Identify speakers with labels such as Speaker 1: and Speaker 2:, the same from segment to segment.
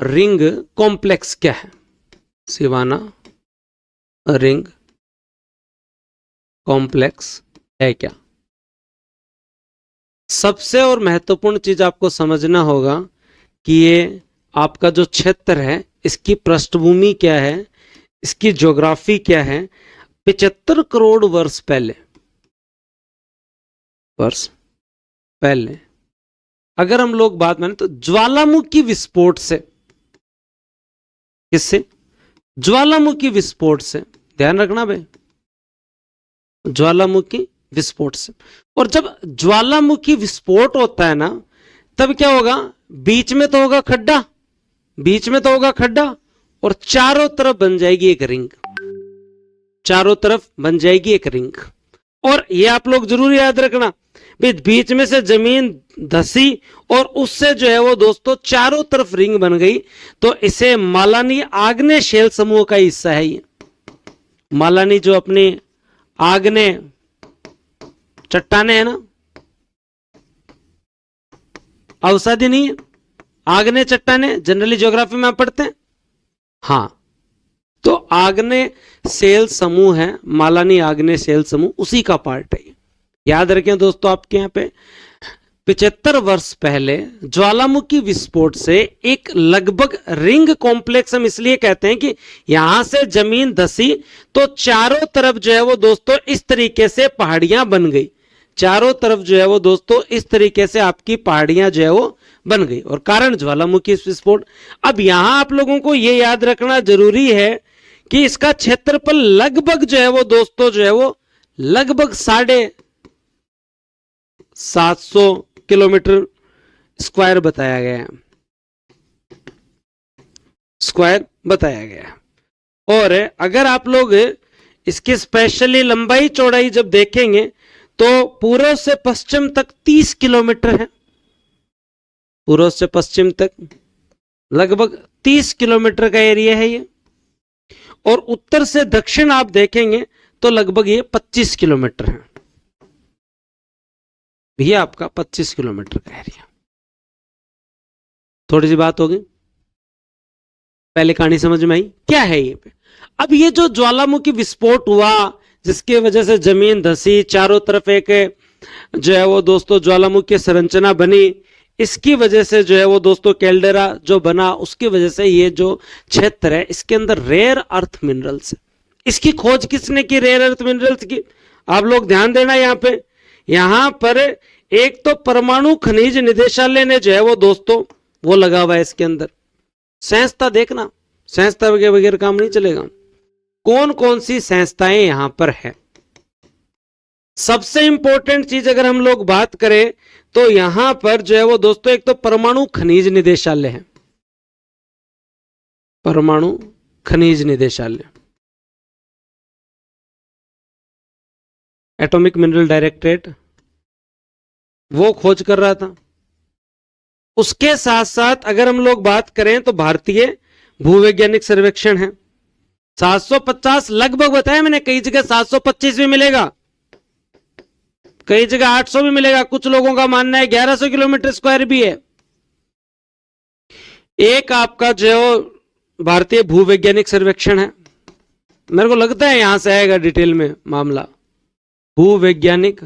Speaker 1: Ring complex क्या है? Siwana ring complex है क्या? सबसे और महत्वपूर्ण चीज आपको समझना होगा कि ये आपका जो क्षेत्र है इसकी पृष्ठभूमि क्या है, इसकी ज्योग्राफी क्या है। 75 करोड़ वर्ष पहले अगर हम लोग बात माने तो ज्वालामुखी विस्फोट से, किससे? ज्वालामुखी विस्फोट से, ध्यान रखना भाई, ज्वालामुखी विस्फोट से। और जब ज्वालामुखी विस्फोट होता है ना, तब क्या होगा? बीच में तो होगा खड्डा, बीच में तो होगा खड्डा, और चारों तरफ बन जाएगी एक रिंग, चारों तरफ बन जाएगी एक रिंग। और ये आप लोग जरूर याद रखना, बीच में से जमीन धसी और उससे जो है वो दोस्तों चारों तरफ रिंग बन गई, तो इसे मालानी आग्नेय शेल समूह का हिस्सा है। ये मालानी जो अपनी आग्नेय चट्टाने है ना, अवसादी नहीं है, आग्नेय चट्टाने जनरली ज्योग्राफी में आप पढ़ते हैं। हाँ, तो आग्नेय शेल समूह है, मालानी आग्नेय शेल समूह, उसी का पार्ट है। याद रखें दोस्तों, आपके यहाँ पे 75 वर्ष पहले ज्वालामुखी विस्फोट से एक लगभग रिंग कॉम्प्लेक्स, हम इसलिए कहते हैं कि यहां से जमीन धसी तो चारों तरफ जो है वो दोस्तों इस तरीके से पहाड़ियां बन गई, चारों तरफ जो है वो दोस्तों इस तरीके से आपकी पहाड़ियां जो है वो बन गई, और कारण ज्वालामुखी विस्फोट। अब यहां आप लोगों को यह याद रखना जरूरी है कि इसका क्षेत्रफल लगभग जो है वो दोस्तों जो है वो लगभग 750 किलोमीटर स्क्वायर बताया गया है, स्क्वायर बताया गया है। और अगर आप लोग इसकी स्पेशली लंबाई चौड़ाई जब देखेंगे तो पूर्व से पश्चिम तक 30 किलोमीटर है, पूर्व से पश्चिम तक लगभग 30 किलोमीटर का एरिया है ये, और उत्तर से दक्षिण आप देखेंगे तो लगभग ये 25 किलोमीटर है, ये आपका 25 किलोमीटर का एरिया। थोड़ी सी बात होगी, पहले कहानी समझ में आई क्या है ये पे। अब ये जो ज्वालामुखी विस्फोट हुआ जिसकी वजह से जमीन धसी, चारों तरफ एक जो है वो दोस्तों ज्वालामुखी संरचना बनी, इसकी वजह से जो है वो दोस्तों कैल्डेरा जो बना, उसकी वजह से ये जो क्षेत्र है इसके अंदर रेयर अर्थ मिनरल्स है। इसकी खोज किसने की? रेयर अर्थ मिनरल्स की। आप लोग ध्यान देना यहां पर एक तो परमाणु खनिज निदेशालय ने जो है वो दोस्तों वो लगा हुआ है इसके अंदर। संस्था देखना, संस्था वगैरह काम नहीं चलेगा। कौन कौन सी संस्थाएं यहां पर है? सबसे इंपॉर्टेंट चीज अगर हम लोग बात करें तो यहां पर जो है वो दोस्तों एक तो परमाणु खनिज निदेशालय है, परमाणु खनिज निदेशालय, एटॉमिक मिनरल डायरेक्टरेट वो खोज कर रहा था। उसके साथ साथ अगर हम लोग बात करें तो भारतीय भूवैज्ञानिक सर्वेक्षण है। 750 लगभग बताया मैंने, कई जगह 725 भी मिलेगा, कई जगह 800 भी मिलेगा, कुछ लोगों का मानना है 1100 किलोमीटर स्क्वायर भी है। एक आपका जो भारतीय भूवैज्ञानिक सर्वेक्षण है, मेरे को लगता है यहां से आएगा डिटेल में मामला, भूवैज्ञानिक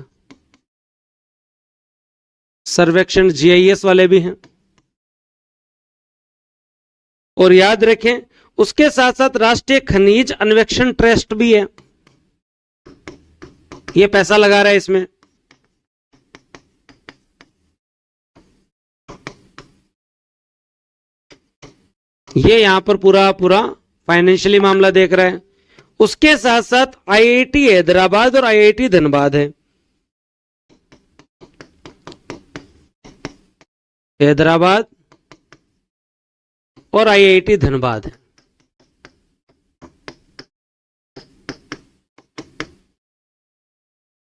Speaker 1: सर्वेक्षण, जीआईएस वाले भी हैं। और याद रखें उसके साथ साथ राष्ट्रीय खनिज अन्वेषण ट्रस्ट भी है, ये पैसा लगा रहा है इसमें। ये यहां पर पूरा फाइनेंशियली मामला देख रहा है। उसके साथ साथ आईआईटी हैदराबाद और आईआईटी धनबाद है, हैदराबाद और आईआईटी धनबाद है।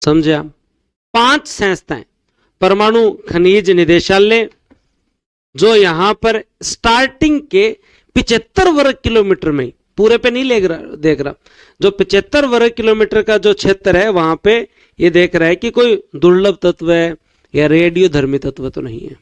Speaker 1: समझे आप? 5 संस्थाएं, परमाणु खनिज निदेशालय जो यहां पर स्टार्टिंग के 75 वर्ग किलोमीटर में, पूरे पे नहीं देख रहा, जो 75 वर्ग किलोमीटर का जो क्षेत्र है वहां पे ये देख रहा है कि कोई दुर्लभ तत्व है या रेडियो धर्मी तत्व तो नहीं है।